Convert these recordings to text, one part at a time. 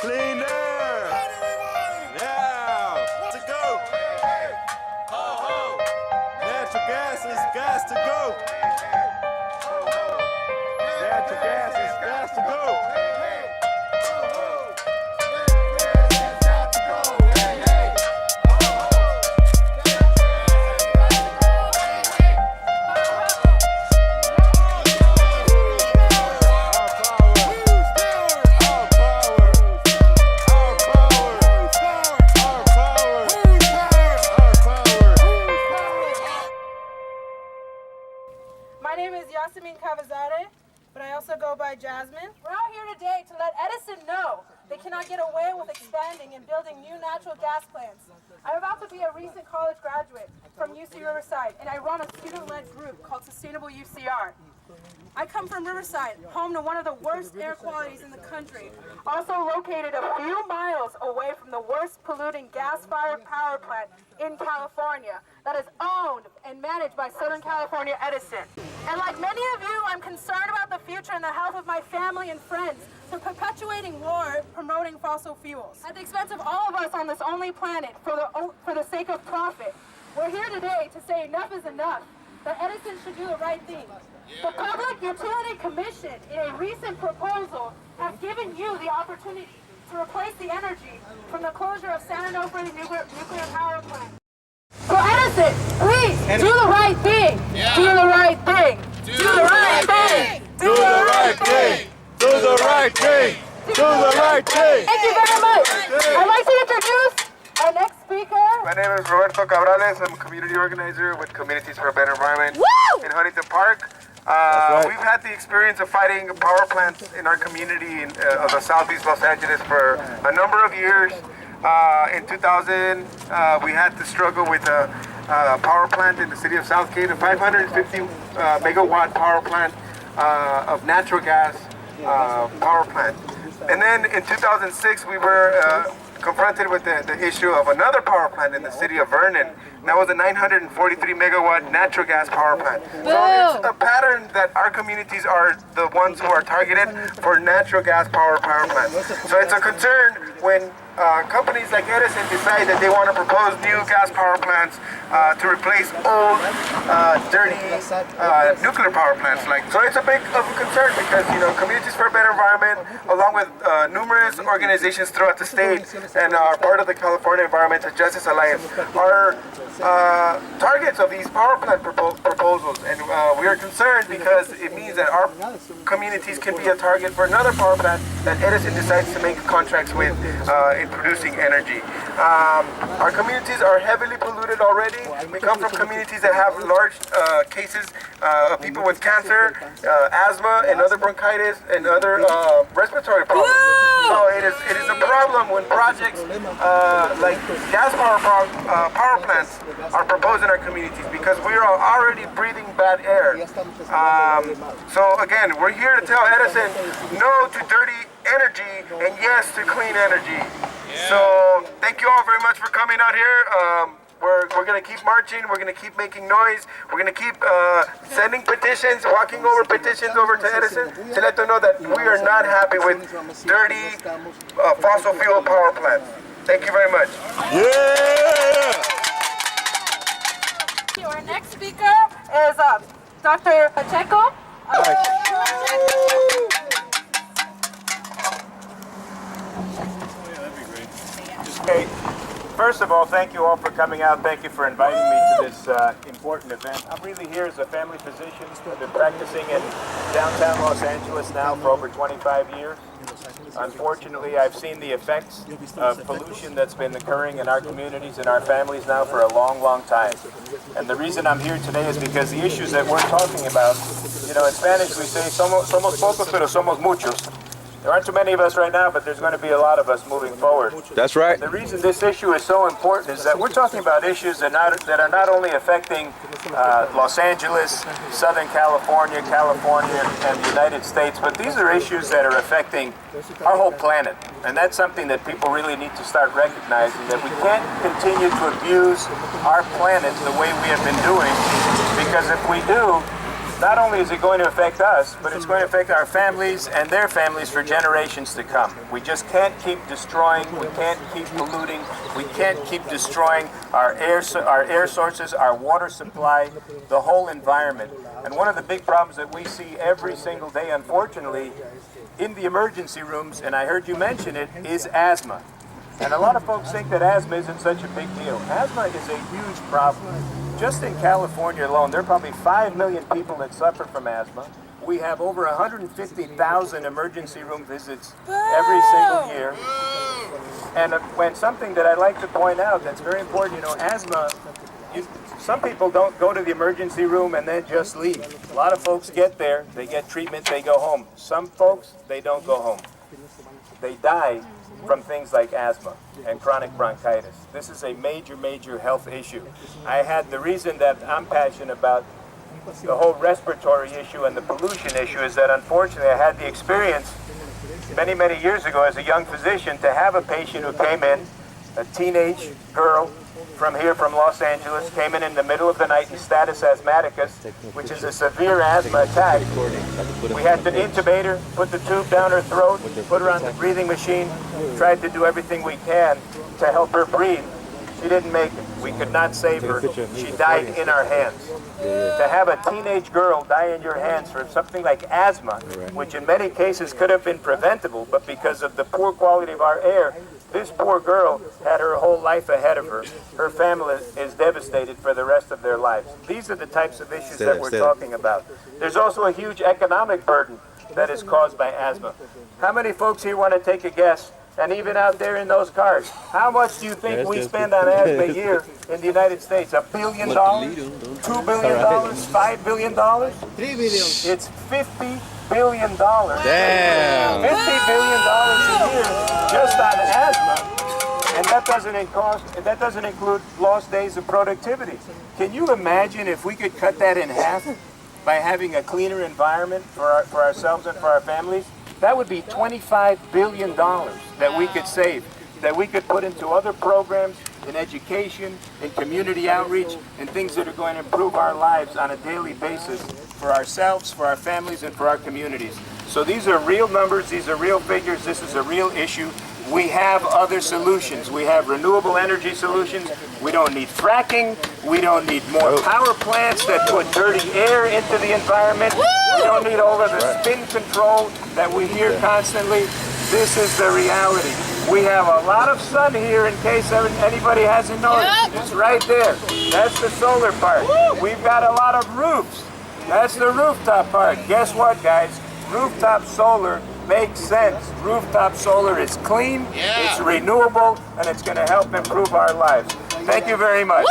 Clean air. Yeah. To go. Ho, ho. Natural gas is gas to go. Natural gas is gas to go. But I also go by Jasmine. We're out here today to let Edison know they cannot get away with expanding and building new natural gas plants. I'm about to be a recent college graduate from UC Riverside, and I run a student-led group called Sustainable UCR. I come from Riverside, home to one of the worst air qualities in the country, also located a few miles away from the worst polluting gas-fired power plant in California that is owned and managed by Southern California Edison. And like many of you, I'm concerned about the future and the health of my family and friends from perpetuating war promoting fossil fuels at the expense of all of us on this only planet for the sake of profit. We're here today to say enough is enough, that Edison should do the right thing. The Public Utility Commission, in a recent proposal, has given you the opportunity to replace the energy from the closure of San Onofre nuclear power plant. So Edison, please, do the right thing. Yeah. Do the right thing. Do the right thing. Do the right thing. Do the right thing. Do the right thing. Thank you very much. I'd like to introduce our next speaker. My name is Roberto Cabrales. I'm a community organizer with Communities for a Better Environment in Huntington Park. We've had the experience of fighting power plants in our community of the Southeast Los Angeles for a number of years. In 2000, we had to struggle with a power plant in the city of Southgate, a 550 megawatt power plant of natural gas power plant. And then in 2006, we were confronted with the issue of another power plant in the city of Vernon. And that was a 943 megawatt natural gas power plant. So it's a pattern that our communities are the ones who are targeted for natural gas power plants. So it's a concern when companies like Edison decide that they want to propose new gas power plants to replace old, dirty nuclear power plants. So it's a big of a concern because Communities for a Better Environment, along with numerous organizations throughout the state and are part of the California Environmental Justice Alliance, are targets of these power plant proposals. And we are concerned because it means that our communities can be a target for another power plant that Edison decides to make contracts with in producing energy. Our communities are heavily polluted already. We come from communities that have large cases of people with cancer, asthma, and other bronchitis, and other respiratory problems. So it is a problem when projects like gas power plants are proposed in our communities because we are already breathing bad air. So again, we're here to tell Edison no to dirty energy and yes to clean energy. So thank you all very much for coming out here. We're going to keep marching. We're going to keep making noise. We're going to keep sending petitions, walking over petitions over to Edison to let them know that we are not happy with dirty fossil fuel power plants. Thank you very much. Yeah! Our next speaker is Dr. Pacheco. Okay. First of all, thank you all for coming out. Thank you for inviting me to this important event. I'm really here as a family physician. I've been practicing in downtown Los Angeles now for over 25 years. Unfortunately, I've seen the effects of pollution that's been occurring in our communities and our families now for a long, long time. And the reason I'm here today is because the issues that we're talking about, in Spanish we say, somos pocos, pero somos muchos. There aren't too many of us right now, but there's going to be a lot of us moving forward. That's right. The reason this issue is so important is that we're talking about issues that are not only affecting Los Angeles, Southern California, and the United States, but these are issues that are affecting our whole planet. And that's something that people really need to start recognizing, that we can't continue to abuse our planet the way we have been doing, because if we do, not only is it going to affect us, but it's going to affect our families and their families for generations to come. We just can't keep destroying, we can't keep polluting, we can't keep destroying our air sources, our water supply, the whole environment. And one of the big problems that we see every single day, unfortunately, in the emergency rooms, and I heard you mention it, is asthma. And a lot of folks think that asthma isn't such a big deal. Asthma is a huge problem. Just in California alone, there are probably 5 million people that suffer from asthma. We have over 150,000 emergency room visits every single year. And when something that I'd like to point out that's very important, you know, asthma, some people don't go to the emergency room and then just leave. A lot of folks get there, they get treatment, they go home. Some folks, they don't go home. They die from things like asthma and chronic bronchitis. This is a major, major health issue. I had the reason that I'm passionate about the whole respiratory issue and the pollution issue is that unfortunately I had the experience many, many years ago as a young physician to have a patient who came in, a teenage girl from here, from Los Angeles, came in the middle of the night in status asthmaticus, which is a severe asthma attack. We had to intubate her, put the tube down her throat, put her on the breathing machine, tried to do everything we can to help her breathe. She didn't make it. We could not save her. She died in our hands. To have a teenage girl die in your hands for something like asthma, which in many cases could have been preventable, but because of the poor quality of our air, this poor girl had her whole life ahead of her. Her family is devastated for the rest of their lives. These are the types of issues that we're talking about. There's also a huge economic burden that is caused by asthma. How many folks here want to take a guess? And even out there in those cars, how much do you think we spend on asthma a year in the United States? $1 billion? $2 billion? $5 billion? $3 billion. It's $50 billion. Damn. $50 billion a year just on asthma. And that doesn't include lost days of productivity. Can you imagine if we could cut that in half by having a cleaner environment for ourselves and for our families? That would be $25 billion that we could save, that we could put into other programs, in education, in community outreach, and things that are going to improve our lives on a daily basis for ourselves, for our families, and for our communities. So these are real numbers, these are real figures, this is a real issue. We have other solutions. We have renewable energy solutions. We don't need fracking. We don't need more power plants that put dirty air into the environment. We don't need all of the spin control that we hear constantly. This is the reality. We have a lot of sun here in case anybody hasn't noticed. It's right there. That's the solar part. We've got a lot of roofs. That's the rooftop part. Guess what, guys? Rooftop solar makes sense. Rooftop solar is clean, it's renewable, and it's going to help improve our lives. Thank you very much.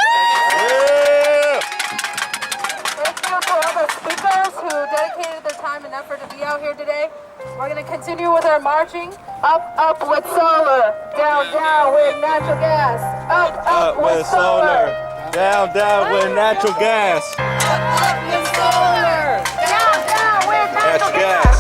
Thank you for all the speakers who dedicated their time and effort to be out here today. We're going to continue with our marching. Up, up with solar. Down, down with natural gas. Up, up with solar. Down, down with natural gas. Up, up with solar. Down, down with natural gas.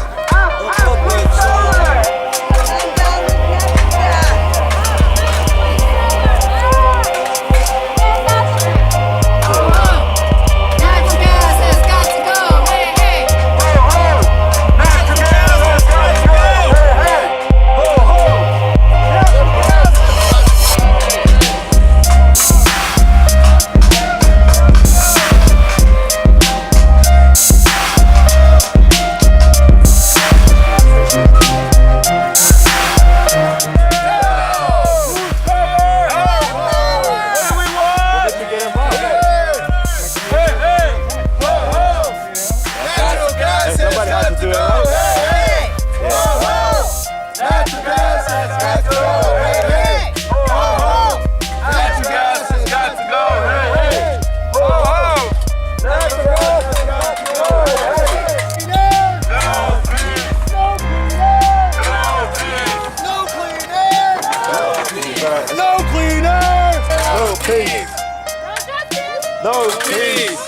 No peace.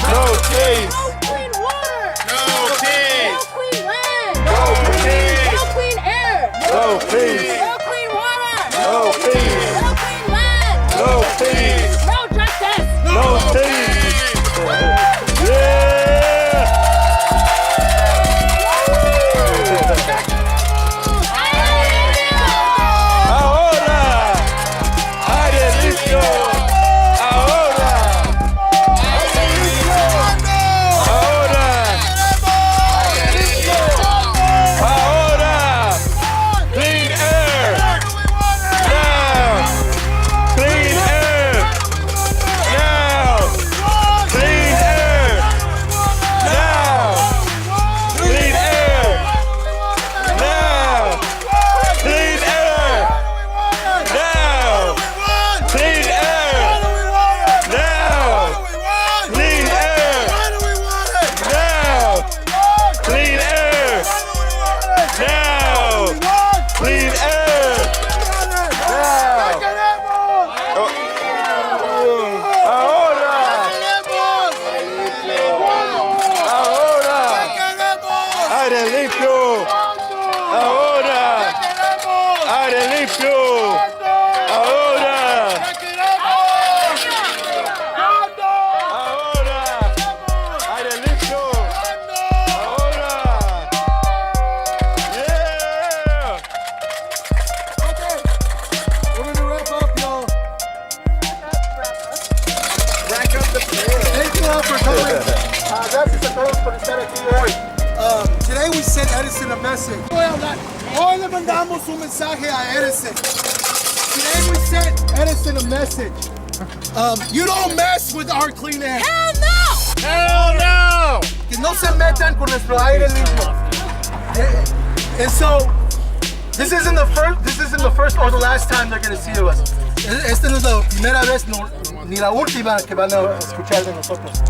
No peace. No clean water. No peace. No clean land. No peace. No clean air. No peace. No clean water. No peace. No clean land. No peace. No justice. No peace. Yeah. limpio. Ahora. Ahora. Aire limpio. Ahora. Yeah. Okay. We're gonna wrap up, y'all. Rack up the Thank you all for coming. Gracias a todos por estar aquí hoy. Today we sent Edison a message. Hoy le mandamos un mensaje a Edison. Today we sent Edison a message. You don't mess with our clean air. Hell no! Hell no. Que no se metan con nuestro aire limpio. And so, this isn't the first or the last time they're going to see us. Esta no es la primera vez ni la última que van a escuchar de nosotros.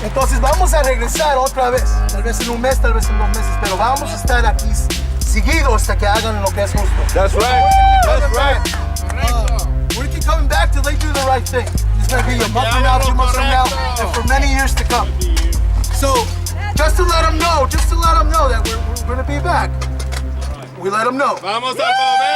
Entonces vamos a regresar otra vez, tal vez en un mes, tal vez en 2 meses, pero vamos a estar aquí seguido hasta que hagan lo que es justo. That's right. That's right. We're gonna keep coming back till they do the right thing. It's gonna be a month from now, 2 months from now, and for many years to come. So, just to let them know that we're gonna be back. We let them know. Vamos a mover.